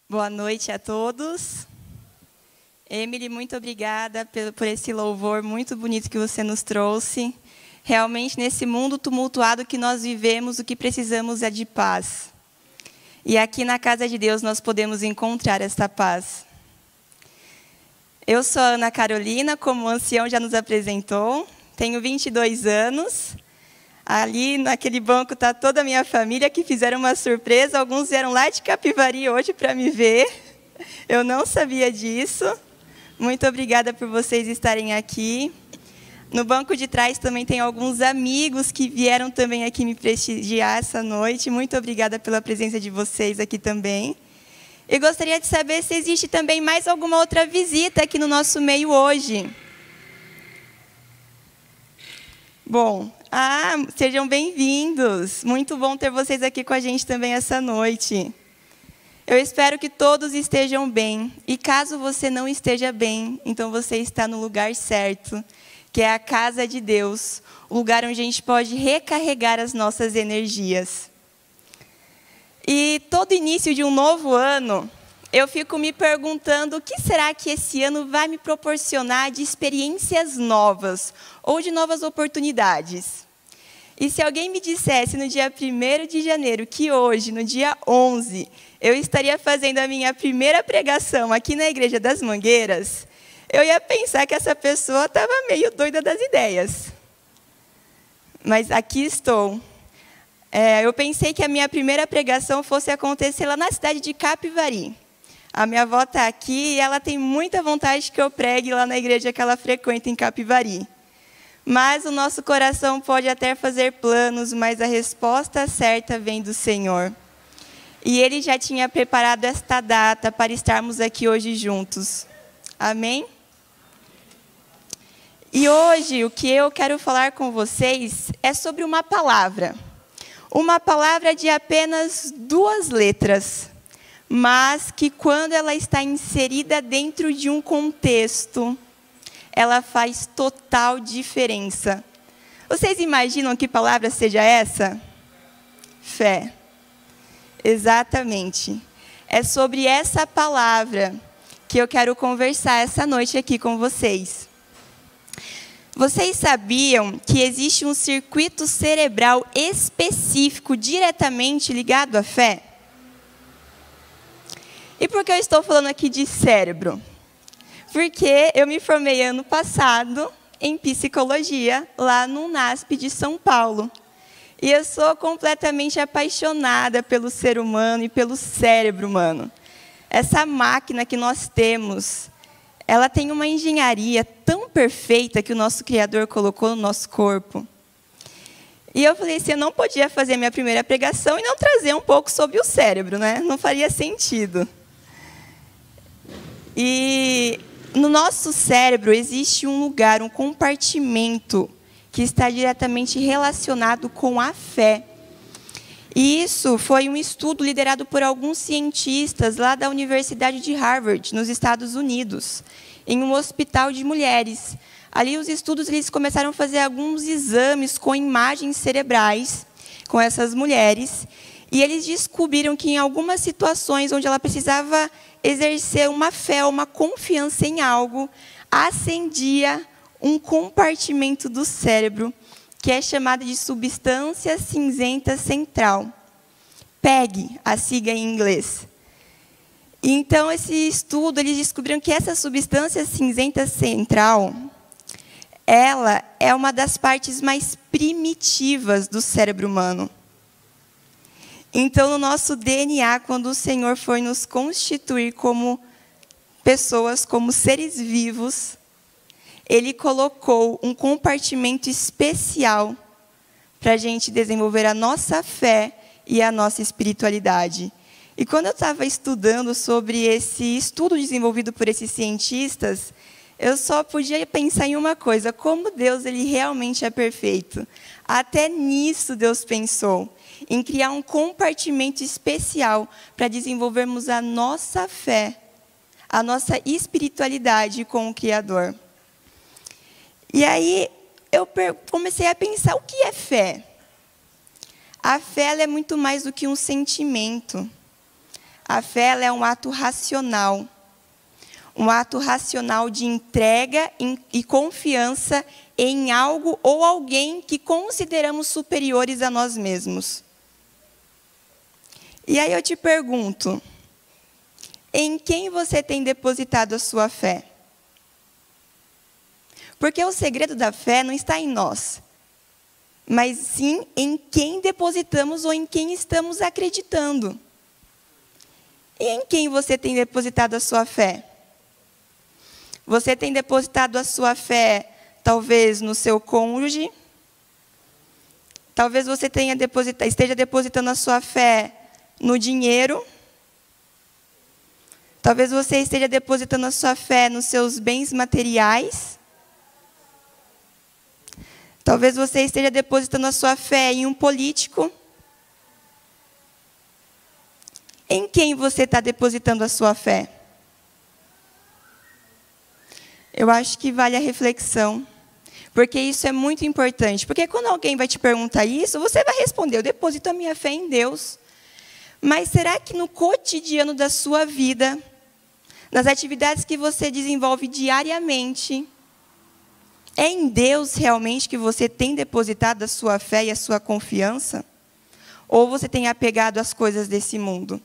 Boa noite a todos. Emily, muito obrigada por esse louvor muito bonito que você nos trouxe. Realmente, nesse mundo tumultuado que nós vivemos, o que precisamos é de paz. E aqui na casa de Deus nós podemos encontrar esta paz. Eu sou a Ana Carolina, como o ancião já nos apresentou. Tenho 22 anos. Ali naquele banco está toda a minha família que fizeram uma surpresa. Alguns vieram lá de Capivari hoje para me ver. Eu não sabia disso. Muito obrigada por vocês estarem aqui. No banco de trás também tem alguns amigos que vieram também aqui me prestigiar essa noite. Muito obrigada pela presença de vocês aqui também. Eu gostaria de saber se existe também mais alguma outra visita aqui no nosso meio hoje. Bom, sejam bem-vindos. Muito bom ter vocês aqui com a gente também essa noite. Eu espero que todos estejam bem. E caso você não esteja bem, então você está no lugar certo, que é a casa de Deus, o lugar onde a gente pode recarregar as nossas energias. E todo início de um novo ano, eu fico me perguntando o que será que esse ano vai me proporcionar de experiências novas ou de novas oportunidades. E se alguém me dissesse no dia 1º de janeiro que hoje, no dia 11, eu estaria fazendo a minha primeira pregação aqui na Igreja das Mangueiras, eu ia pensar que essa pessoa estava meio doida das ideias. Mas aqui estou. Eu pensei que a minha primeira pregação fosse acontecer lá na cidade de Capivari. A minha avó está aqui e ela tem muita vontade que eu pregue lá na igreja que ela frequenta em Capivari. Mas o nosso coração pode até fazer planos, mas a resposta certa vem do Senhor. E Ele já tinha preparado esta data para estarmos aqui hoje juntos. Amém? E hoje o que eu quero falar com vocês é sobre uma palavra. Uma palavra de apenas 2 letras. Mas que quando ela está inserida dentro de um contexto, ela faz total diferença. Vocês imaginam que palavra seja essa? Fé. Exatamente. É sobre essa palavra que eu quero conversar essa noite aqui com vocês. Vocês sabiam que existe um circuito cerebral específico diretamente ligado à fé? E por que eu estou falando aqui de cérebro? Porque eu me formei ano passado em psicologia, lá no UNASP de São Paulo. E eu sou completamente apaixonada pelo ser humano e pelo cérebro humano. Essa máquina que nós temos, ela tem uma engenharia tão perfeita que o nosso Criador colocou no nosso corpo. E eu falei assim, eu não podia fazer minha primeira pregação e não trazer um pouco sobre o cérebro, né? Não faria sentido. E no nosso cérebro existe um lugar, um compartimento que está diretamente relacionado com a fé. E isso foi um estudo liderado por alguns cientistas lá da Universidade de Harvard, nos Estados Unidos, em um hospital de mulheres. Ali os estudos eles começaram a fazer alguns exames com imagens cerebrais com essas mulheres, e eles descobriram que em algumas situações onde ela precisava exercer uma fé, uma confiança em algo, acendia um compartimento do cérebro, que é chamado de substância cinzenta central. PEG, a sigla em inglês. Então, esse estudo, eles descobriram que essa substância cinzenta central, ela é uma das partes mais primitivas do cérebro humano. Então, no nosso DNA, quando o Senhor foi nos constituir como pessoas, como seres vivos, Ele colocou um compartimento especial para a gente desenvolver a nossa fé e a nossa espiritualidade. E quando eu estava estudando sobre esse estudo desenvolvido por esses cientistas, eu só podia pensar em uma coisa, como Deus ele realmente é perfeito. Até nisso Deus pensou, em criar um compartimento especial para desenvolvermos a nossa fé, a nossa espiritualidade com o Criador. E aí eu comecei a pensar, o que é fé? A fé ela é muito mais do que um sentimento. A fé ela é um ato racional. Um ato racional de entrega e confiança em algo ou alguém que consideramos superiores a nós mesmos. E aí eu te pergunto, em quem você tem depositado a sua fé? Porque o segredo da fé não está em nós, mas sim em quem depositamos ou em quem estamos acreditando. E em quem você tem depositado a sua fé? Você tem depositado a sua fé, talvez, no seu cônjuge? Talvez você esteja depositando a sua fé no dinheiro? Talvez você esteja depositando a sua fé nos seus bens materiais? Talvez você esteja depositando a sua fé em um político? Em quem você está depositando a sua fé? Eu acho que vale a reflexão, porque isso é muito importante. Porque quando alguém vai te perguntar isso, você vai responder, eu deposito a minha fé em Deus. Mas será que no cotidiano da sua vida, nas atividades que você desenvolve diariamente, é em Deus realmente que você tem depositado a sua fé e a sua confiança? Ou você tem apegado às coisas desse mundo?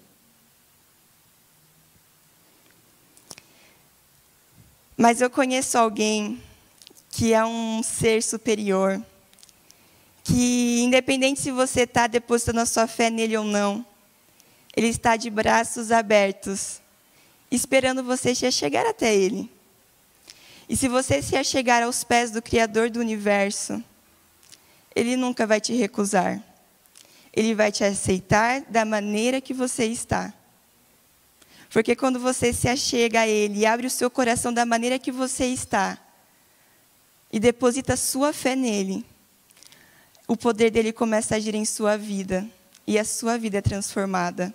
Mas eu conheço alguém que é um ser superior, que independente se você está depositando a sua fé nele ou não, ele está de braços abertos, esperando você se achegar até ele. E se você se achegar aos pés do Criador do Universo, ele nunca vai te recusar. Ele vai te aceitar da maneira que você está. Porque quando você se achega a Ele e abre o seu coração da maneira que você está, e deposita a sua fé nele, o poder dele começa a agir em sua vida, e a sua vida é transformada.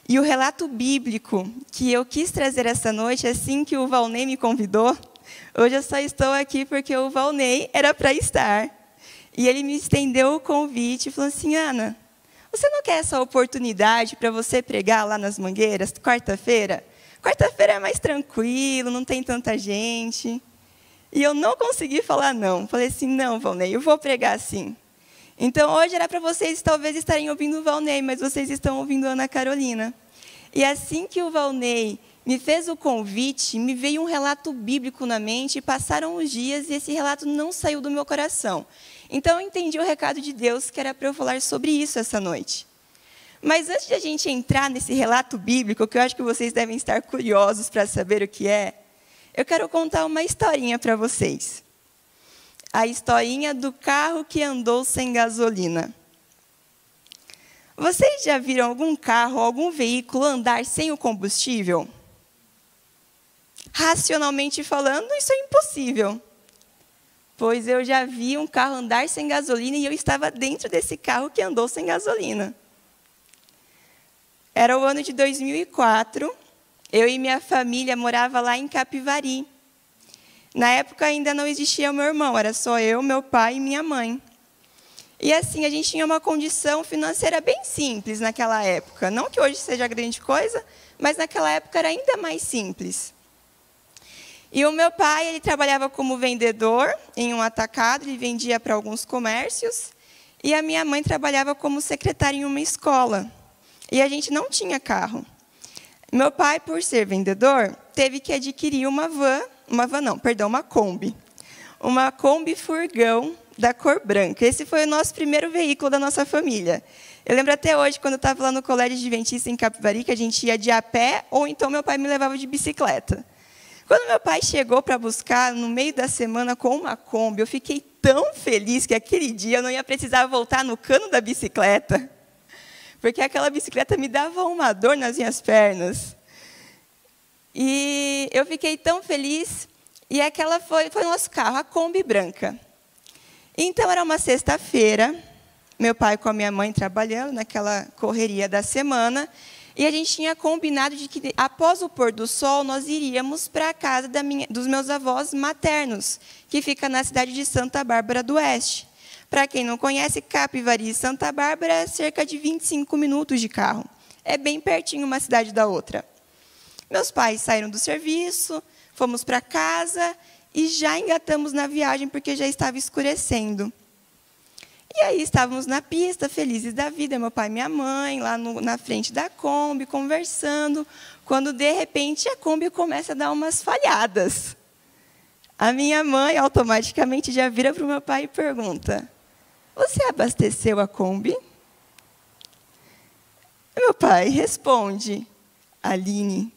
E o relato bíblico que eu quis trazer essa noite, assim que o Valnei me convidou, hoje eu só estou aqui porque o Valnei era para estar. E ele me estendeu o convite e falou assim, Ana, você não quer essa oportunidade para você pregar lá nas Mangueiras, quarta-feira? Quarta-feira é mais tranquilo, não tem tanta gente. E eu não consegui falar não. Falei assim, não, Valnei, eu vou pregar sim. Então, hoje era para vocês talvez estarem ouvindo o Valnei, mas vocês estão ouvindo a Ana Carolina. E assim que o Valnei me fez o convite, me veio um relato bíblico na mente, e passaram os dias e esse relato não saiu do meu coração. Então, eu entendi o recado de Deus, que era para eu falar sobre isso essa noite. Mas antes de a gente entrar nesse relato bíblico, que eu acho que vocês devem estar curiosos para saber o que é, eu quero contar uma historinha para vocês. A historinha do carro que andou sem gasolina. Vocês já viram algum carro, algum veículo andar sem o combustível? Racionalmente falando, isso é impossível. Pois eu já vi um carro andar sem gasolina e eu estava dentro desse carro que andou sem gasolina. Era o ano de 2004, eu e minha família morava lá em Capivari. Na época ainda não existia o meu irmão, era só eu, meu pai e minha mãe. E assim, a gente tinha uma condição financeira bem simples naquela época. Não que hoje seja grande coisa, mas naquela época era ainda mais simples. E o meu pai, ele trabalhava como vendedor em um atacado, ele vendia para alguns comércios. E a minha mãe trabalhava como secretária em uma escola. E a gente não tinha carro. Meu pai, por ser vendedor, teve que adquirir uma Kombi. Uma Kombi furgão da cor branca. Esse foi o nosso primeiro veículo da nossa família. Eu lembro até hoje, quando eu estava lá no Colégio Adventista em Capivari, que a gente ia de a pé, ou então meu pai me levava de bicicleta. Quando meu pai chegou para buscar, no meio da semana, com uma Kombi, eu fiquei tão feliz que aquele dia eu não ia precisar voltar no cano da bicicleta, porque aquela bicicleta me dava uma dor nas minhas pernas. E eu fiquei tão feliz, e aquela foi o nosso carro, a Kombi branca. Então, era uma sexta-feira, meu pai com a minha mãe trabalhando naquela correria da semana, e a gente tinha combinado de que, após o pôr do sol, nós iríamos para a casa dos meus avós maternos, que fica na cidade de Santa Bárbara do Oeste. Para quem não conhece, Capivari e Santa Bárbara é cerca de 25 minutos de carro. é bem pertinho uma cidade da outra. Meus pais saíram do serviço, fomos para casa e já engatamos na viagem porque já estava escurecendo. E aí estávamos na pista, felizes da vida, meu pai e minha mãe, lá na frente da Kombi, conversando, quando de repente a Kombi começa a dar umas falhadas. A minha mãe automaticamente já vira para o meu pai e pergunta: "Você abasteceu a Kombi?" Meu pai responde: "Aline,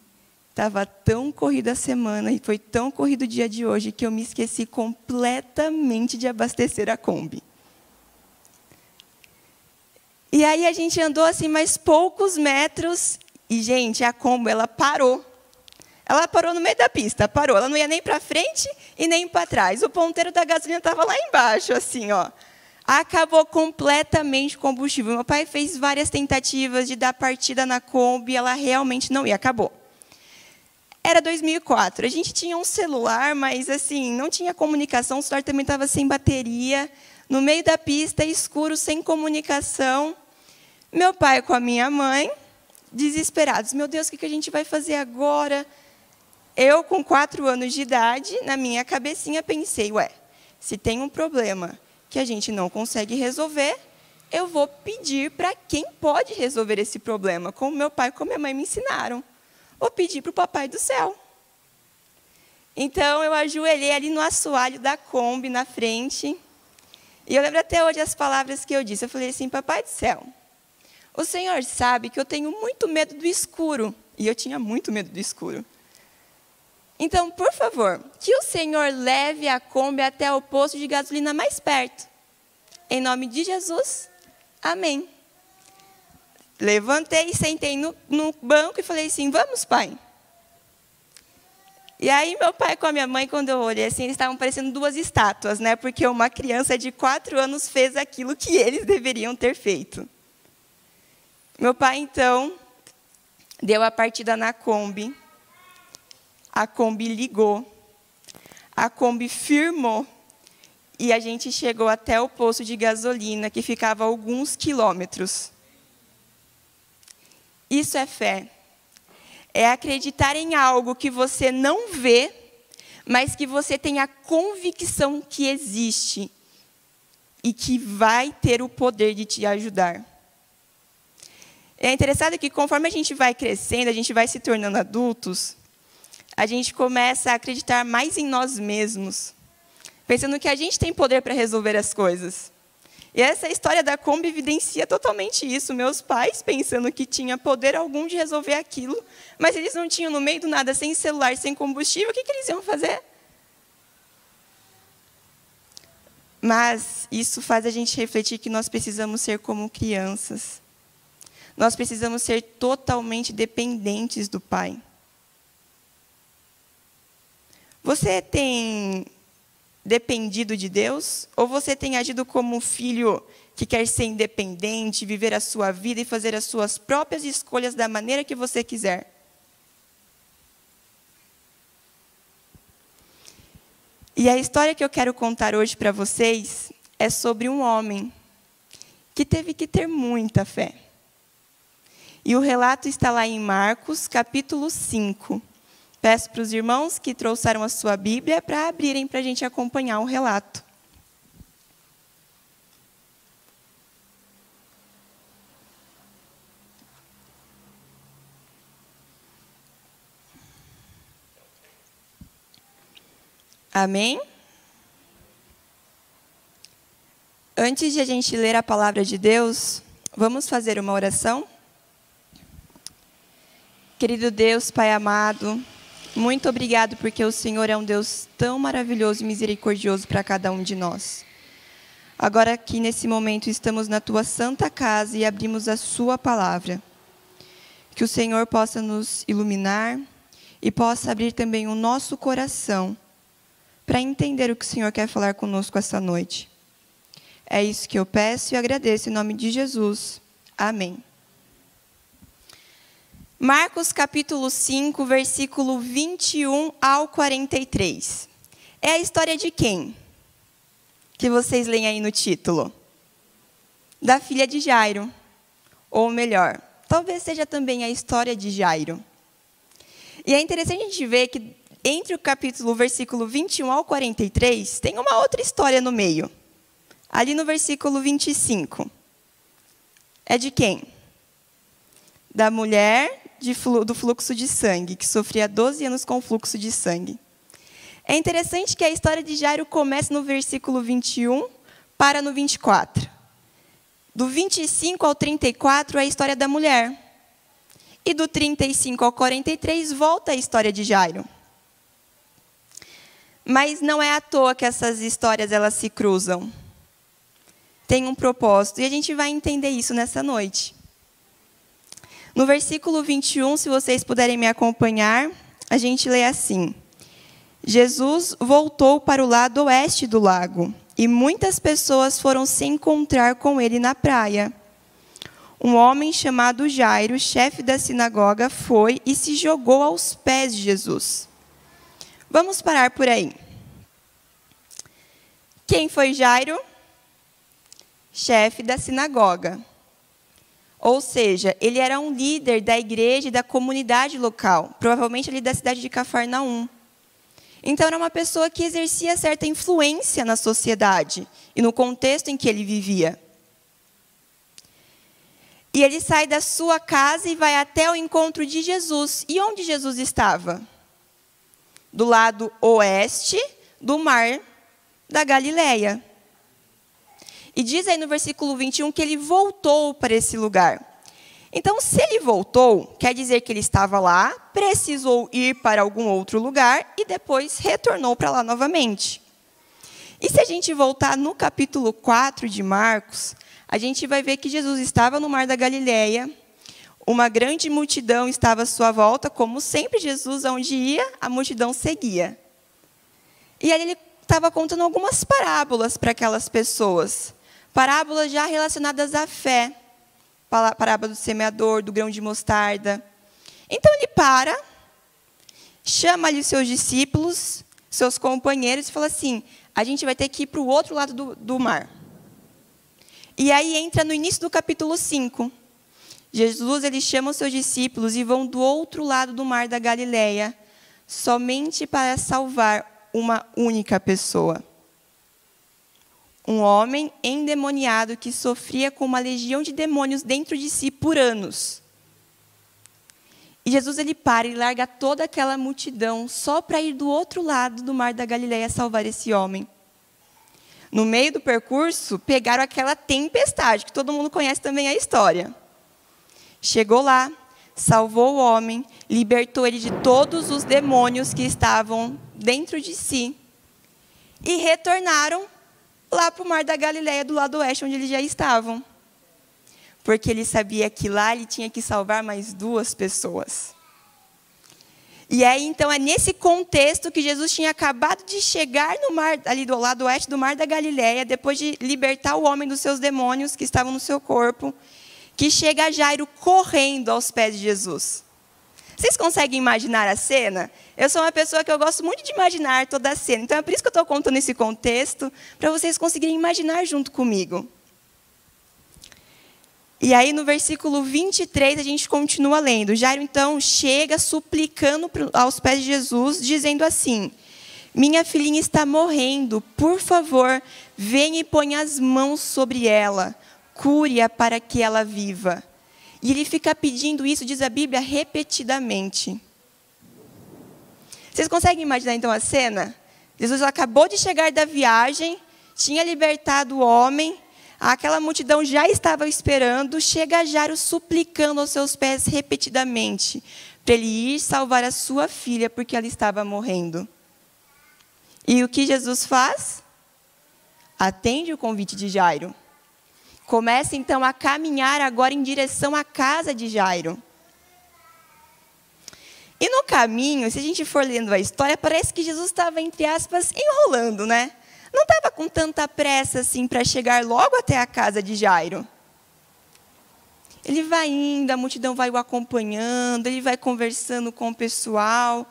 estava tão corrida a semana e foi tão corrido o dia de hoje que eu me esqueci completamente de abastecer a Kombi." E aí a gente andou assim mais poucos metros e, gente, a Kombi, ela parou. Ela parou no meio da pista, parou. Ela não ia nem para frente e nem para trás. O ponteiro da gasolina estava lá embaixo, assim, ó. Acabou completamente o combustível. Meu pai fez várias tentativas de dar partida na Kombi, ela realmente não ia, acabou. Era 2004, a gente tinha um celular, mas assim, não tinha comunicação, o celular também estava sem bateria, no meio da pista, escuro, sem comunicação. Meu pai com a minha mãe, desesperados. Meu Deus, o que a gente vai fazer agora? Eu, com 4 anos de idade, na minha cabecinha, pensei, se tem um problema que a gente não consegue resolver, eu vou pedir para quem pode resolver esse problema, como meu pai e como minha mãe me ensinaram. Vou pedir para o Papai do Céu. Então, eu ajoelhei ali no assoalho da Kombi, na frente, e eu lembro até hoje as palavras que eu disse. Eu falei assim: "Papai do Céu, o Senhor sabe que eu tenho muito medo do escuro." E eu tinha muito medo do escuro. "Então, por favor, que o Senhor leve a Kombi até o posto de gasolina mais perto. Em nome de Jesus, amém." Levantei, sentei no banco e falei assim: "Vamos, pai." E aí, meu pai com a minha mãe, quando eu olhei assim, eles estavam parecendo 2 estátuas, né? Porque uma criança de 4 anos fez aquilo que eles deveriam ter feito. Meu pai, então, deu a partida na Kombi. A Kombi ligou. A Kombi firmou. E a gente chegou até o posto de gasolina, que ficava a alguns quilômetros. Isso é fé. É acreditar em algo que você não vê, mas que você tem a convicção que existe e que vai ter o poder de te ajudar. É interessante que conforme a gente vai crescendo, a gente vai se tornando adultos, a gente começa a acreditar mais em nós mesmos, pensando que a gente tem poder para resolver as coisas. E essa história da Kombi evidencia totalmente isso. Meus pais pensando que tinha poder algum de resolver aquilo, mas eles não tinham, no meio do nada, sem celular, sem combustível, o que eles iam fazer? Mas isso faz a gente refletir que nós precisamos ser como crianças. Nós precisamos ser totalmente dependentes do Pai. Você tem dependido de Deus? Ou você tem agido como um filho que quer ser independente, viver a sua vida e fazer as suas próprias escolhas da maneira que você quiser? E a história que eu quero contar hoje para vocês é sobre um homem que teve que ter muita fé. E o relato está lá em Marcos, capítulo 5. Peço para os irmãos que trouxeram a sua Bíblia para abrirem para a gente acompanhar o relato. Amém? Antes de a gente ler a palavra de Deus, vamos fazer uma oração? Querido Deus, Pai amado, muito obrigado porque o Senhor é um Deus tão maravilhoso e misericordioso para cada um de nós. Agora aqui nesse momento estamos na Tua santa casa e abrimos a Sua palavra. Que o Senhor possa nos iluminar e possa abrir também o nosso coração para entender o que o Senhor quer falar conosco essa noite. É isso que eu peço e agradeço em nome de Jesus. Amém. Marcos capítulo 5, versículo 21 ao 43. É a história de quem? Que vocês leem aí no título. Da filha de Jairo. Ou melhor, talvez seja também a história de Jairo. E é interessante a gente ver que entre o versículo 21 ao 43, tem uma outra história no meio. Ali no versículo 25. É de quem? Da mulher do fluxo de sangue, que sofria 12 anos com o fluxo de sangue. É interessante que a história de Jairo começa no versículo 21, para no 24. Do 25 ao 34 é a história da mulher. E do 35 ao 43 volta a história de Jairo. Mas não é à toa que essas histórias elas se cruzam. Tem um propósito, e a gente vai entender isso nessa noite. No versículo 21, se vocês puderem me acompanhar, a gente lê assim: Jesus voltou para o lado oeste do lago, e muitas pessoas foram se encontrar com ele na praia. Um homem chamado Jairo, chefe da sinagoga, foi e se jogou aos pés de Jesus. Vamos parar por aí. Quem foi Jairo? Chefe da sinagoga. Ou seja, ele era um líder da igreja e da comunidade local, provavelmente ali da cidade de Cafarnaum. Então, era uma pessoa que exercia certa influência na sociedade e no contexto em que ele vivia. E ele sai da sua casa e vai até o encontro de Jesus. E onde Jesus estava? Do lado oeste do mar da Galileia. E diz aí no versículo 21 que ele voltou para esse lugar. Então, se ele voltou, quer dizer que ele estava lá, precisou ir para algum outro lugar e depois retornou para lá novamente. E se a gente voltar no capítulo 4 de Marcos, a gente vai ver que Jesus estava no mar da Galileia, uma grande multidão estava à sua volta, como sempre Jesus, onde ia, a multidão seguia. E aí ele estava contando algumas parábolas para aquelas pessoas. Parábolas já relacionadas à fé. Parábola do semeador, do grão de mostarda. Então ele para, chama ali os seus discípulos, seus companheiros, e fala assim: a gente vai ter que ir para o outro lado do mar. E aí entra no início do capítulo 5. Jesus ele chama os seus discípulos e vão do outro lado do mar da Galileia, somente para salvar uma única pessoa. Um homem endemoniado que sofria com uma legião de demônios dentro de si por anos. E Jesus ele para e larga toda aquela multidão só para ir do outro lado do mar da Galileia salvar esse homem. No meio do percurso, pegaram aquela tempestade, que todo mundo conhece também a história. Chegou lá, salvou o homem, libertou ele de todos os demônios que estavam dentro de si. E retornaram lá para o mar da Galileia, do lado oeste, onde eles já estavam. Porque ele sabia que lá ele tinha que salvar mais 2 pessoas. E aí, então, é nesse contexto que Jesus tinha acabado de chegar no mar, ali do lado oeste do mar da Galileia, depois de libertar o homem dos seus demônios que estavam no seu corpo, que chega Jairo correndo aos pés de Jesus. Vocês conseguem imaginar a cena? Eu sou uma pessoa que eu gosto muito de imaginar toda a cena. Então, é por isso que eu estou contando esse contexto, para vocês conseguirem imaginar junto comigo. E aí, no versículo 23, a gente continua lendo. Jairo, então, chega suplicando aos pés de Jesus, dizendo assim: minha filhinha está morrendo, por favor, venha e ponha as mãos sobre ela, cure-a para que ela viva. E ele fica pedindo isso, diz a Bíblia, repetidamente. Vocês conseguem imaginar, então, a cena? Jesus acabou de chegar da viagem, tinha libertado o homem, aquela multidão já estava esperando, chega Jairo suplicando aos seus pés repetidamente, para ele ir salvar a sua filha, porque ela estava morrendo. E o que Jesus faz? Atende o convite de Jairo. Começa, então, a caminhar agora em direção à casa de Jairo. E no caminho, se a gente for lendo a história, parece que Jesus estava, entre aspas, enrolando, né? Não estava com tanta pressa assim para chegar logo até a casa de Jairo. Ele vai indo, a multidão vai o acompanhando, ele vai conversando com o pessoal,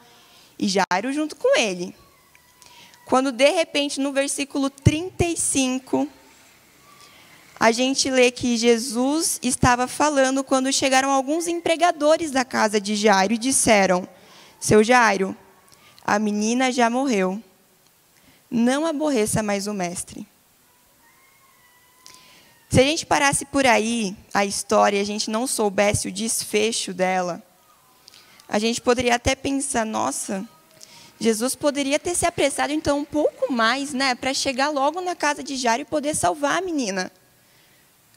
e Jairo junto com ele. Quando, de repente, no versículo 35... a gente lê que Jesus estava falando quando chegaram alguns empregadores da casa de Jairo e disseram: seu Jairo, a menina já morreu. Não aborreça mais o mestre. Se a gente parasse por aí a história e a gente não soubesse o desfecho dela, a gente poderia até pensar: nossa, Jesus poderia ter se apressado então um pouco mais, né, para chegar logo na casa de Jairo e poder salvar a menina.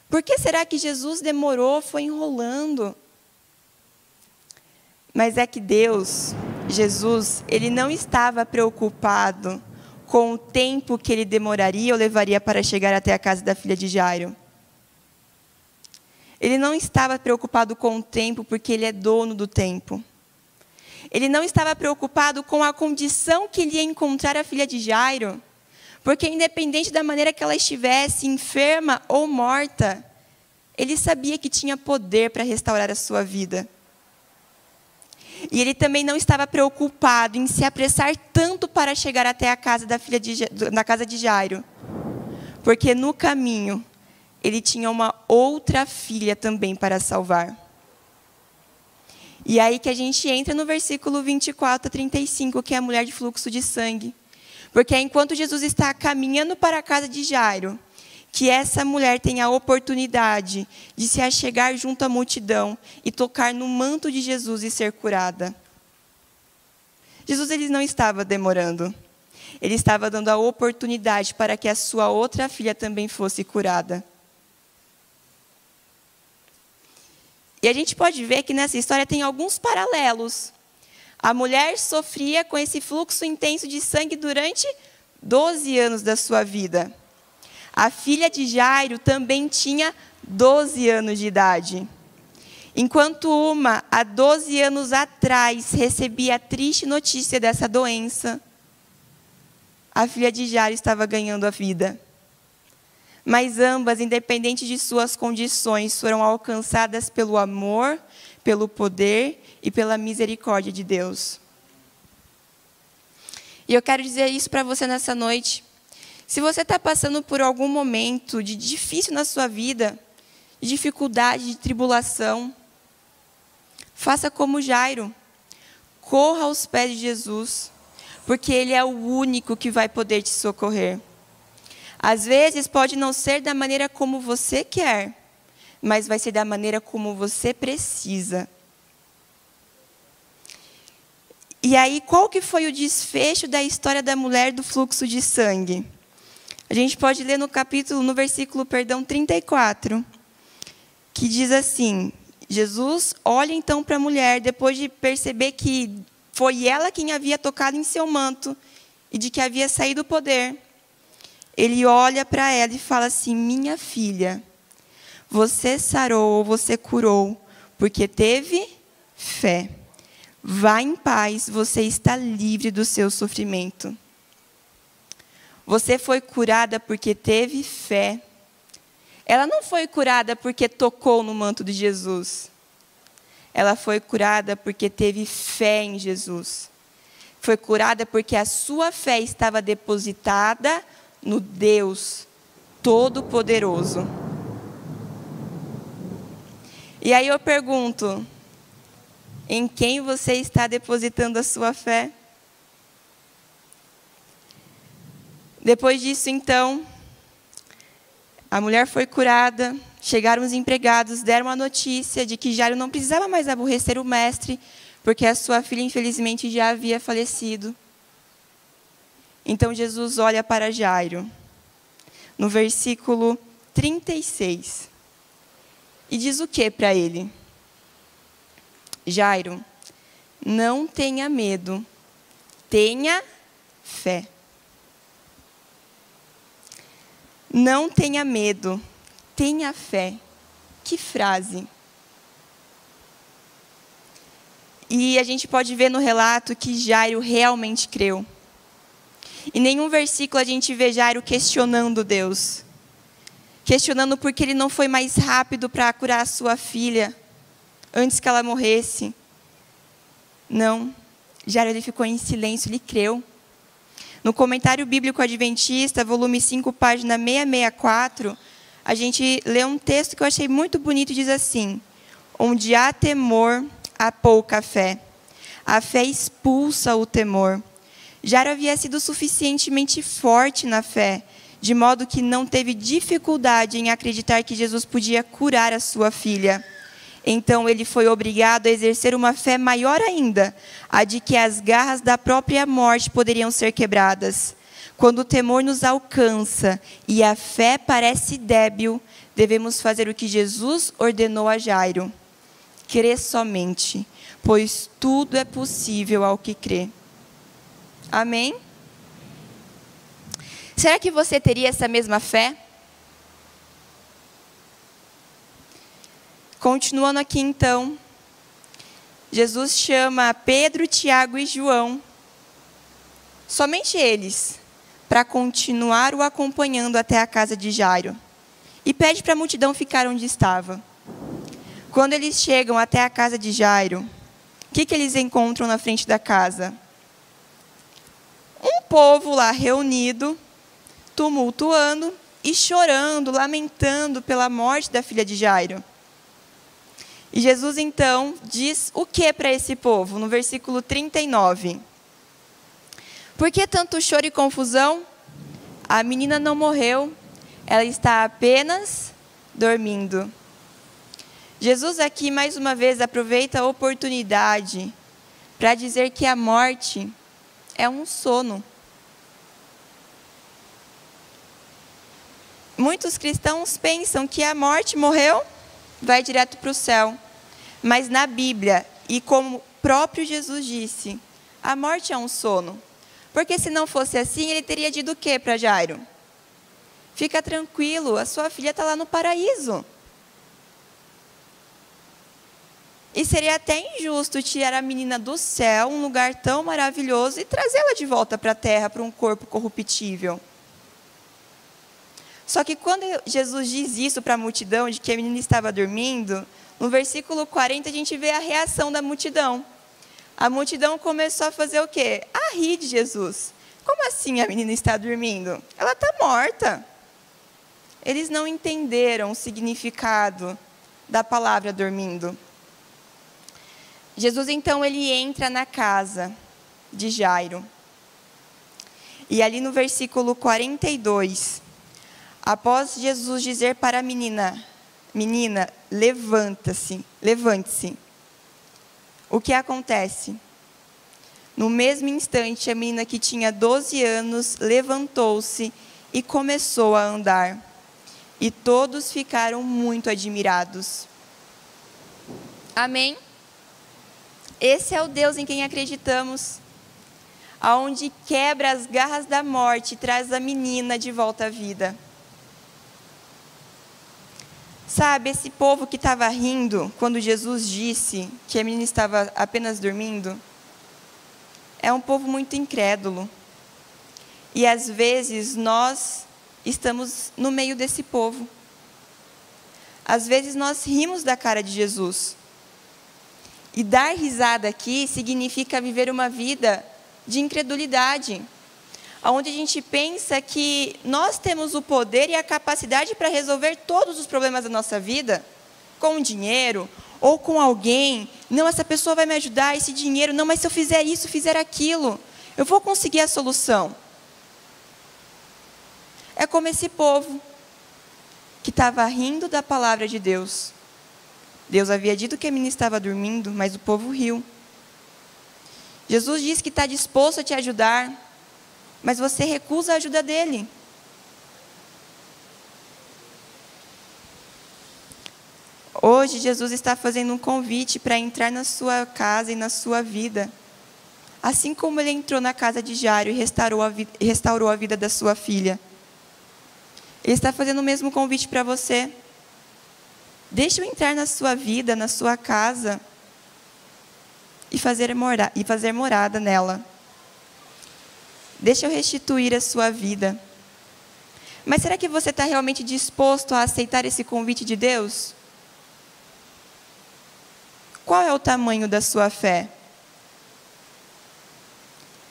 Por que será que Jesus demorou, foi enrolando? Mas é que Deus, Jesus, ele não estava preocupado com o tempo que ele demoraria ou levaria para chegar até a casa da filha de Jairo. Ele não estava preocupado com o tempo, porque ele é dono do tempo. Ele não estava preocupado com a condição que ele ia encontrar a filha de Jairo, porque independente da maneira que ela estivesse, enferma ou morta, ele sabia que tinha poder para restaurar a sua vida. E ele também não estava preocupado em se apressar tanto para chegar até a casa na casa de Jairo, porque no caminho ele tinha uma outra filha também para salvar. E aí que a gente entra no versículo 24 a 35, que é a mulher de fluxo de sangue. Porque enquanto Jesus está caminhando para a casa de Jairo, que essa mulher tem a oportunidade de se achegar junto à multidão e tocar no manto de Jesus e ser curada. Jesus, ele não estava demorando. Ele estava dando a oportunidade para que a sua outra filha também fosse curada. E a gente pode ver que nessa história tem alguns paralelos. A mulher sofria com esse fluxo intenso de sangue durante 12 anos da sua vida. A filha de Jairo também tinha 12 anos de idade. Enquanto uma, há 12 anos atrás, recebia a triste notícia dessa doença, a filha de Jairo estava ganhando a vida. Mas ambas, independente de suas condições, foram alcançadas pelo amor, pelo poder e pela misericórdia de Deus. E eu quero dizer isso para você nessa noite. Se você está passando por algum momento de difícil na sua vida, de dificuldade, de tribulação, faça como Jairo. Corra aos pés de Jesus, porque Ele é o único que vai poder te socorrer. Às vezes pode não ser da maneira como você quer, mas vai ser da maneira como você precisa. E aí, qual que foi o desfecho da história da mulher do fluxo de sangue? A gente pode ler no versículo 34, que diz assim: Jesus olha então para a mulher, depois de perceber que foi ela quem havia tocado em seu manto e de que havia saído o poder. Ele olha para ela e fala assim: minha filha, você sarou ou você curou, porque teve fé. Vá em paz, você está livre do seu sofrimento. Você foi curada porque teve fé. Ela não foi curada porque tocou no manto de Jesus. Ela foi curada porque teve fé em Jesus. Foi curada porque a sua fé estava depositada no Deus Todo-Poderoso. E aí eu pergunto: em quem você está depositando a sua fé? Depois disso, então, a mulher foi curada, chegaram os empregados, deram a notícia de que Jairo não precisava mais aborrecer o mestre, porque a sua filha, infelizmente, já havia falecido. Então, Jesus olha para Jairo, no versículo 36, e diz o que para ele? Jairo, não tenha medo, tenha fé. Não tenha medo, tenha fé. Que frase! E a gente pode ver no relato que Jairo realmente creu. Em nenhum versículo a gente vê Jairo questionando Deus. Questionando porque ele não foi mais rápido para curar a sua filha antes que ela morresse. Não, Jairo, ele ficou em silêncio, ele creu. No Comentário Bíblico Adventista, volume 5, página 664, a gente lê um texto que eu achei muito bonito, diz assim: onde há temor, há pouca fé. A fé expulsa o temor. Jairo havia sido suficientemente forte na fé, de modo que não teve dificuldade em acreditar que Jesus podia curar a sua filha. Então ele foi obrigado a exercer uma fé maior ainda, a de que as garras da própria morte poderiam ser quebradas. Quando o temor nos alcança e a fé parece débil, devemos fazer o que Jesus ordenou a Jairo: crer somente, pois tudo é possível ao que crê. Amém? Será que você teria essa mesma fé? Continuando aqui então, Jesus chama Pedro, Tiago e João, somente eles, para continuar o acompanhando até a casa de Jairo, e pede para a multidão ficar onde estava. Quando eles chegam até a casa de Jairo, o que eles encontram na frente da casa? Um povo lá reunido, tumultuando e chorando, lamentando pela morte da filha de Jairo. E Jesus, então, diz o que para esse povo? No versículo 39. Por que tanto choro e confusão? A menina não morreu, ela está apenas dormindo. Jesus aqui, mais uma vez, aproveita a oportunidade para dizer que a morte é um sono. Muitos cristãos pensam que a morte morreu, vai direto para o céu. Mas na Bíblia, e como o próprio Jesus disse, a morte é um sono. Porque se não fosse assim, ele teria dito o quê para Jairo? Fica tranquilo, a sua filha está lá no paraíso. E seria até injusto tirar a menina do céu, um lugar tão maravilhoso, e trazê-la de volta para a terra, para um corpo corruptível. Só que quando Jesus diz isso para a multidão, de que a menina estava dormindo, no versículo 40 a gente vê a reação da multidão. A multidão começou a fazer o quê? A rir de Jesus. Como assim a menina está dormindo? Ela está morta. Eles não entenderam o significado da palavra dormindo. Jesus, então, ele entra na casa de Jairo. E ali no versículo 42, após Jesus dizer para a menina, levante-se. O que acontece? No mesmo instante, a menina que tinha 12 anos levantou-se e começou a andar. E todos ficaram muito admirados. Amém? Esse é o Deus em quem acreditamos, aonde quebra as garras da morte e traz a menina de volta à vida. Sabe, esse povo que estava rindo quando Jesus disse que a menina estava apenas dormindo, é um povo muito incrédulo. E às vezes nós estamos no meio desse povo. Às vezes nós rimos da cara de Jesus. E dar risada aqui significa viver uma vida de incredulidade, onde a gente pensa que nós temos o poder e a capacidade para resolver todos os problemas da nossa vida, com dinheiro ou com alguém. Não, essa pessoa vai me ajudar, esse dinheiro, não, mas se eu fizer isso, fizer aquilo, eu vou conseguir a solução. É como esse povo que estava rindo da palavra de Deus. Deus havia dito que a menina estava dormindo, mas o povo riu. Jesus diz que está disposto a te ajudar, mas você recusa a ajuda dele. Hoje, Jesus está fazendo um convite para entrar na sua casa e na sua vida. Assim como ele entrou na casa de Jairo e restaurou a vida da sua filha. Ele está fazendo o mesmo convite para você. Deixa eu entrar na sua vida, na sua casa, e fazer morada nela. Deixa eu restituir a sua vida. Mas será que você está realmente disposto a aceitar esse convite de Deus? Qual é o tamanho da sua fé?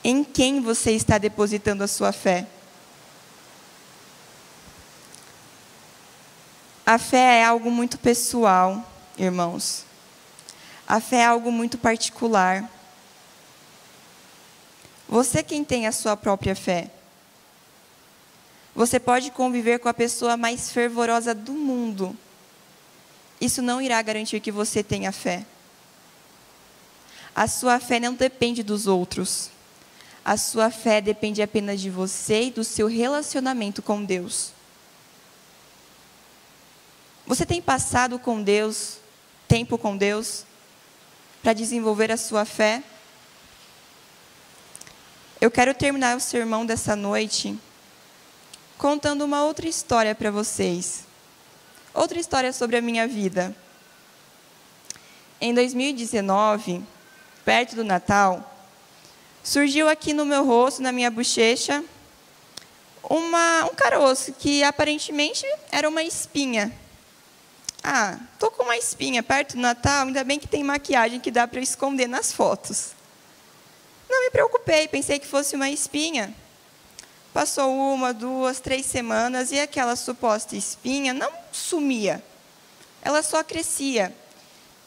Em quem você está depositando a sua fé? A fé é algo muito pessoal, irmãos. A fé é algo muito particular. Você quem tem a sua própria fé. Você pode conviver com a pessoa mais fervorosa do mundo. Isso não irá garantir que você tenha fé. A sua fé não depende dos outros. A sua fé depende apenas de você e do seu relacionamento com Deus. Você tem passado com Deus, tempo com Deus, para desenvolver a sua fé? Eu quero terminar o sermão dessa noite contando uma outra história para vocês. Outra história sobre a minha vida. Em 2019, perto do Natal, surgiu aqui no meu rosto, na minha bochecha, um caroço que aparentemente era uma espinha. Ah, tô com uma espinha perto do Natal, ainda bem que tem maquiagem que dá para eu esconder nas fotos. Não me preocupei, pensei que fosse uma espinha. Passou 1, 2, 3 semanas e aquela suposta espinha não sumia. Ela só crescia.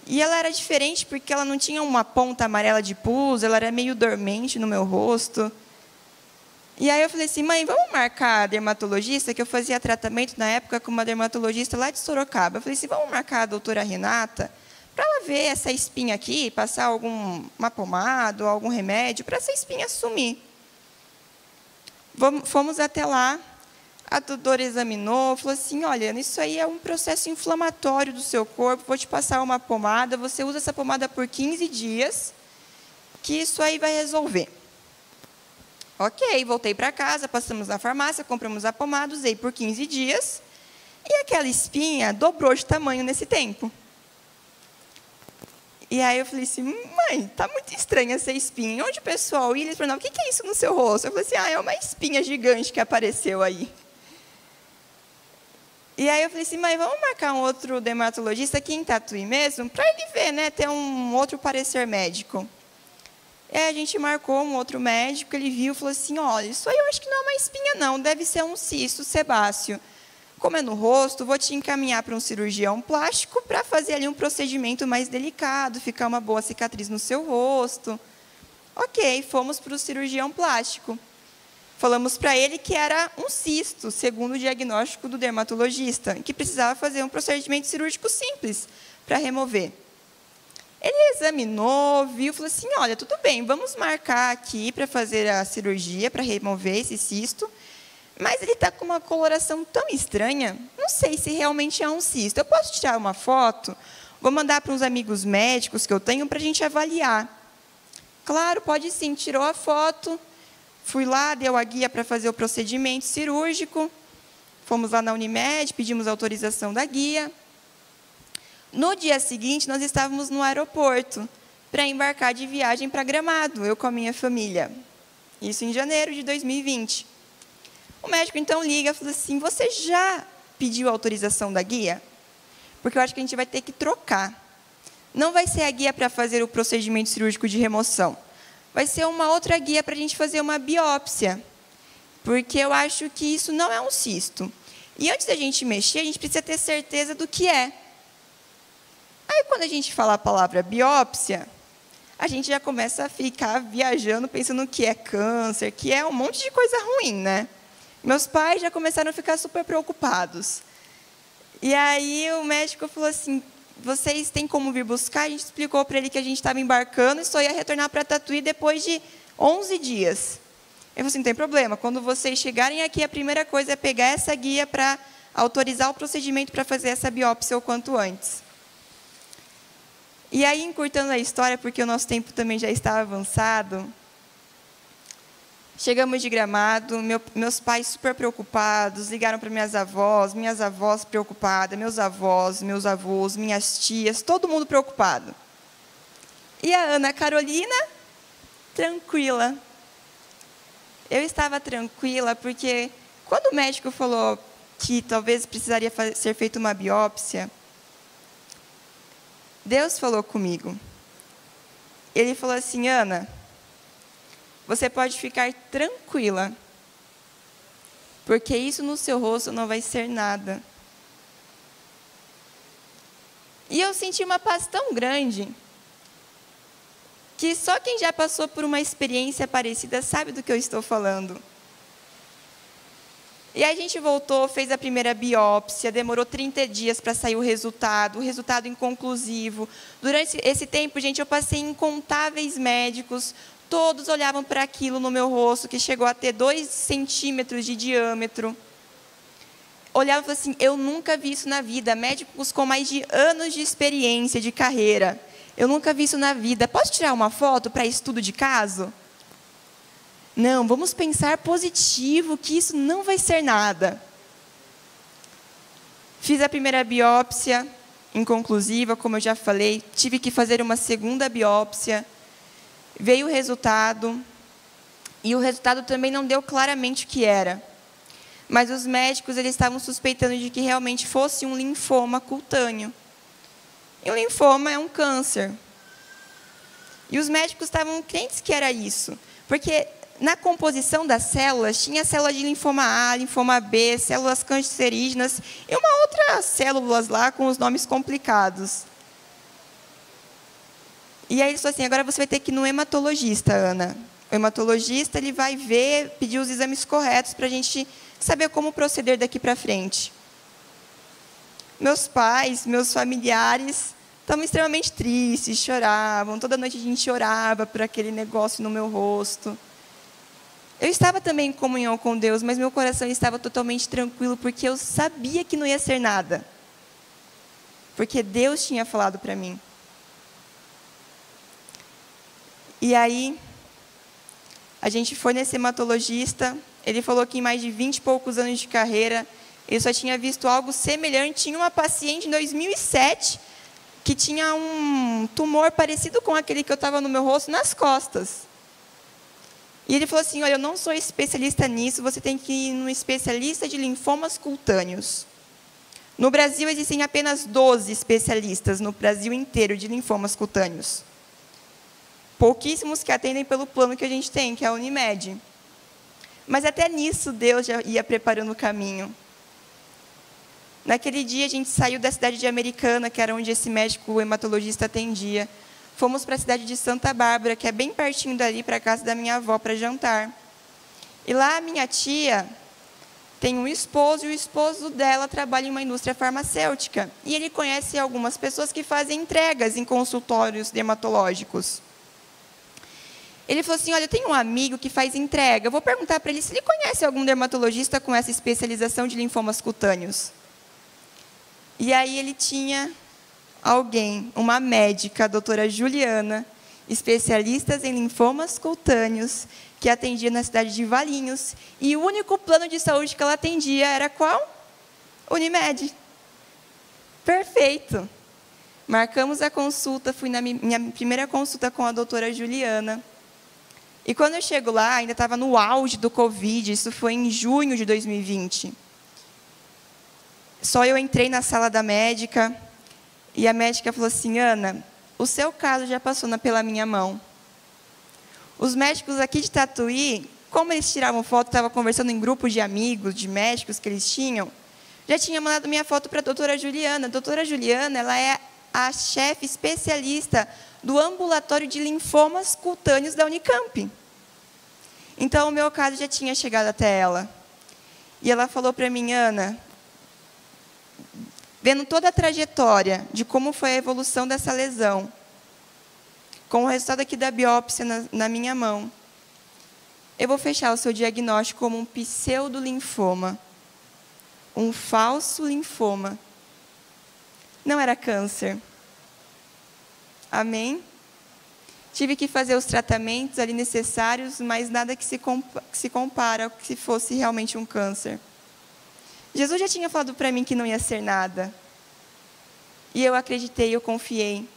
E ela era diferente porque ela não tinha uma ponta amarela de pus, ela era meio dormente no meu rosto. E aí eu falei assim, mãe, vamos marcar a dermatologista, que eu fazia tratamento na época com uma dermatologista lá de Sorocaba. Eu falei assim, vamos marcar a doutora Renata, para ela ver essa espinha aqui, passar uma pomada ou algum remédio, para essa espinha sumir. Fomos até lá, a doutora examinou, falou assim, olha, isso aí é um processo inflamatório do seu corpo, vou te passar uma pomada, você usa essa pomada por 15 dias, que isso aí vai resolver. Ok, voltei para casa, passamos na farmácia, compramos a pomada, usei por 15 dias, e aquela espinha dobrou de tamanho nesse tempo. E aí eu falei assim, mãe, tá muito estranha essa espinha. Onde o pessoal ia, eles falaram, o que é isso no seu rosto? Eu falei assim, é uma espinha gigante que apareceu aí. E aí eu falei assim, mãe, vamos marcar um outro dermatologista aqui em Tatuí mesmo, para ele ver, né, ter um outro parecer médico. E aí a gente marcou um outro médico, ele viu e falou assim, olha, isso aí eu acho que não é uma espinha não, deve ser um cisto sebáceo. Como é no rosto, vou te encaminhar para um cirurgião plástico para fazer ali um procedimento mais delicado, ficar uma boa cicatriz no seu rosto. Ok, fomos para o cirurgião plástico. Falamos para ele que era um cisto, segundo o diagnóstico do dermatologista, que precisava fazer um procedimento cirúrgico simples para remover. Ele examinou, viu, falou assim, olha, tudo bem, vamos marcar aqui para fazer a cirurgia, para remover esse cisto, mas ele está com uma coloração tão estranha, não sei se realmente é um cisto. Eu posso tirar uma foto? Vou mandar para uns amigos médicos que eu tenho para a gente avaliar. Claro, pode sim, tirou a foto, fui lá, deu a guia para fazer o procedimento cirúrgico, fomos lá na Unimed, pedimos a autorização da guia. No dia seguinte, nós estávamos no aeroporto para embarcar de viagem para Gramado, eu com a minha família. Isso em janeiro de 2020. O médico, então, liga e fala assim, você já pediu a autorização da guia? Porque eu acho que a gente vai ter que trocar. Não vai ser a guia para fazer o procedimento cirúrgico de remoção. Vai ser uma outra guia para a gente fazer uma biópsia. Porque eu acho que isso não é um cisto. E antes da gente mexer, a gente precisa ter certeza do que é. Aí, quando a gente fala a palavra biópsia, a gente já começa a ficar viajando, pensando que é câncer, que é um monte de coisa ruim, né? Meus pais já começaram a ficar super preocupados. E aí o médico falou assim, vocês têm como vir buscar? A gente explicou para ele que a gente estava embarcando e só ia retornar para Tatuí depois de 11 dias. Ele falou assim, não tem problema, quando vocês chegarem aqui, a primeira coisa é pegar essa guia para autorizar o procedimento para fazer essa biópsia o quanto antes. E aí, encurtando a história, porque o nosso tempo também já estava avançado, chegamos de Gramado, meus pais super preocupados, ligaram para minhas avós preocupadas, meus avós, meus avós, minhas tias, todo mundo preocupado. E a Ana Carolina, tranquila. Eu estava tranquila porque quando o médico falou que talvez precisaria ser feita uma biópsia, Deus falou comigo. Ele falou assim, Ana, você pode ficar tranquila, porque isso no seu rosto não vai ser nada. E eu senti uma paz tão grande que só quem já passou por uma experiência parecida sabe do que eu estou falando. E aí a gente voltou, fez a primeira biópsia, demorou 30 dias para sair o resultado inconclusivo. Durante esse tempo, gente, eu passei em incontáveis médicos, todos olhavam para aquilo no meu rosto, que chegou a ter 2 centímetros de diâmetro. Olhavam e falavam assim, eu nunca vi isso na vida, médicos com mais de anos de experiência, de carreira. Eu nunca vi isso na vida. Posso tirar uma foto para estudo de caso? Não, vamos pensar positivo, que isso não vai ser nada. Fiz a primeira biópsia inconclusiva, como eu já falei. Tive que fazer uma segunda biópsia. Veio o resultado. E o resultado também não deu claramente o que era. Mas os médicos eles estavam suspeitando de que realmente fosse um linfoma cutâneo. E o linfoma é um câncer. E os médicos estavam crentes que era isso. Porque na composição das células, tinha célula de linfoma A, linfoma B, células cancerígenas e uma outra células lá com os nomes complicados. E aí ele falou assim, agora você vai ter que ir no hematologista, Ana. O hematologista ele vai ver, pedir os exames corretos para a gente saber como proceder daqui para frente. Meus pais, meus familiares estavam extremamente tristes, choravam. Toda noite a gente chorava por aquele negócio no meu rosto. Eu estava também em comunhão com Deus, mas meu coração estava totalmente tranquilo, porque eu sabia que não ia ser nada. Porque Deus tinha falado para mim. E aí, a gente foi nesse hematologista, ele falou que em mais de 20 e poucos anos de carreira, ele só tinha visto algo semelhante. Tinha uma paciente em 2007, que tinha um tumor parecido com aquele que eu estava no meu rosto, nas costas. E ele falou assim, olha, eu não sou especialista nisso, você tem que ir num especialista de linfomas cutâneos. No Brasil, existem apenas 12 especialistas, no Brasil inteiro, de linfomas cutâneos. Pouquíssimos que atendem pelo plano que a gente tem, que é a Unimed. Mas até nisso, Deus já ia preparando o caminho. Naquele dia, a gente saiu da cidade de Americana, que era onde esse médico, o hematologista, atendia. Fomos para a cidade de Santa Bárbara, que é bem pertinho dali, para a casa da minha avó, para jantar. E lá a minha tia tem um esposo, e o esposo dela trabalha em uma indústria farmacêutica. E ele conhece algumas pessoas que fazem entregas em consultórios dermatológicos. Ele falou assim, olha, eu tenho um amigo que faz entrega. Eu vou perguntar para ele se ele conhece algum dermatologista com essa especialização de linfomas cutâneos. E aí ele tinha alguém, uma médica, a doutora Juliana, especialista em linfomas cutâneos, que atendia na cidade de Valinhos. E o único plano de saúde que ela atendia era qual? Unimed. Perfeito. Marcamos a consulta, fui na minha primeira consulta com a doutora Juliana. E quando eu chego lá, ainda estava no auge do Covid, isso foi em junho de 2020. Só eu entrei na sala da médica, e a médica falou assim, Ana, o seu caso já passou pela minha mão. Os médicos aqui de Tatuí, como eles tiravam foto, estavam conversando em grupo de amigos, de médicos que eles tinham, já tinha mandado minha foto para a doutora Juliana. A doutora Juliana, ela é a chefe especialista do ambulatório de linfomas cutâneos da Unicamp. Então, o meu caso já tinha chegado até ela. E ela falou para mim, Ana, vendo toda a trajetória de como foi a evolução dessa lesão, com o resultado aqui da biópsia na minha mão, eu vou fechar o seu diagnóstico como um pseudolinfoma, um falso linfoma. Não era câncer. Amém? Tive que fazer os tratamentos ali necessários, mas nada que se compara ao que se fosse realmente um câncer. Jesus já tinha falado para mim que não ia ser nada. E eu acreditei, eu confiei.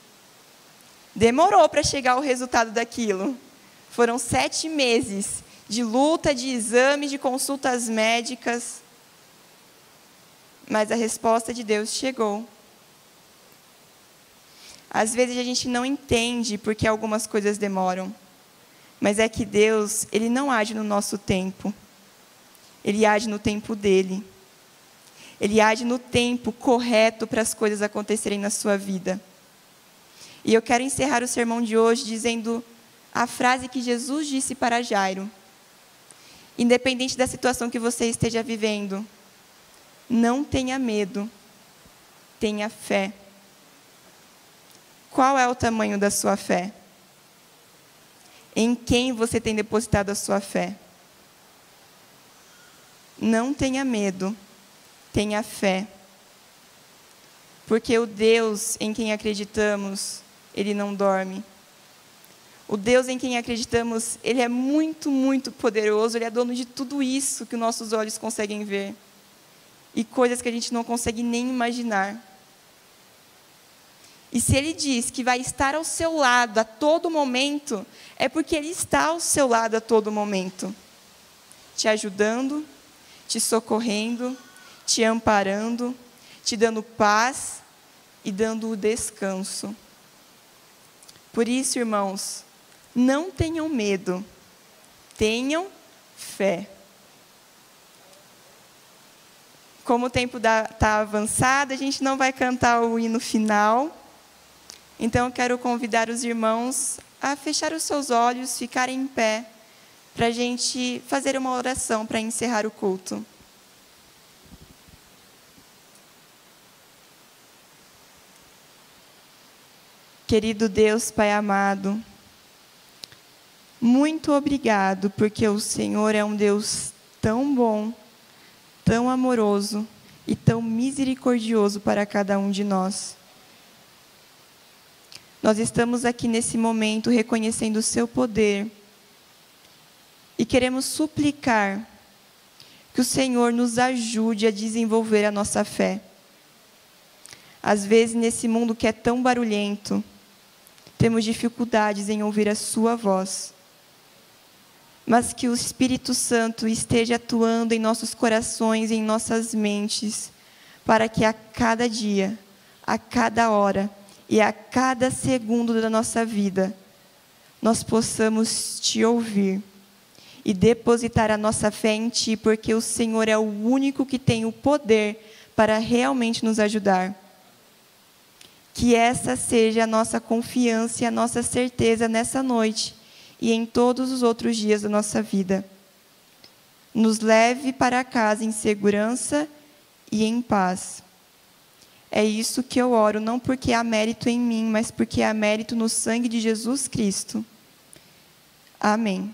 Demorou para chegar o resultado daquilo. Foram 7 meses de luta, de exames, de consultas médicas. Mas a resposta de Deus chegou. Às vezes a gente não entende porque algumas coisas demoram. Mas é que Deus, Ele não age no nosso tempo. Ele age no tempo dEle. Ele age no tempo correto para as coisas acontecerem na sua vida. E eu quero encerrar o sermão de hoje dizendo a frase que Jesus disse para Jairo. Independente da situação que você esteja vivendo, não tenha medo, tenha fé. Qual é o tamanho da sua fé? Em quem você tem depositado a sua fé? Não tenha medo, tenha fé. Porque o Deus em quem acreditamos, Ele não dorme. O Deus em quem acreditamos, Ele é muito, muito poderoso. Ele é dono de tudo isso que os nossos olhos conseguem ver. E coisas que a gente não consegue nem imaginar. E se Ele diz que vai estar ao seu lado a todo momento, é porque Ele está ao seu lado a todo momento. Te ajudando, te socorrendo, te amparando, te dando paz e dando o descanso. Por isso, irmãos, não tenham medo, tenham fé. Como o tempo está avançado, a gente não vai cantar o hino final. Então, eu quero convidar os irmãos a fechar os seus olhos, ficarem em pé, para a gente fazer uma oração para encerrar o culto. Querido Deus, Pai amado, muito obrigado, porque o Senhor é um Deus tão bom, tão amoroso e tão misericordioso para cada um de nós. Nós estamos aqui nesse momento reconhecendo o seu poder e queremos suplicar que o Senhor nos ajude a desenvolver a nossa fé. Às vezes, nesse mundo que é tão barulhento, temos dificuldades em ouvir a sua voz. Mas que o Espírito Santo esteja atuando em nossos corações e em nossas mentes, para que a cada dia, a cada hora e a cada segundo da nossa vida, nós possamos te ouvir e depositar a nossa fé em ti, porque o Senhor é o único que tem o poder para realmente nos ajudar. Que essa seja a nossa confiança e a nossa certeza nessa noite e em todos os outros dias da nossa vida. Nos leve para casa em segurança e em paz. É isso que eu oro, não porque há mérito em mim, mas porque há mérito no sangue de Jesus Cristo. Amém.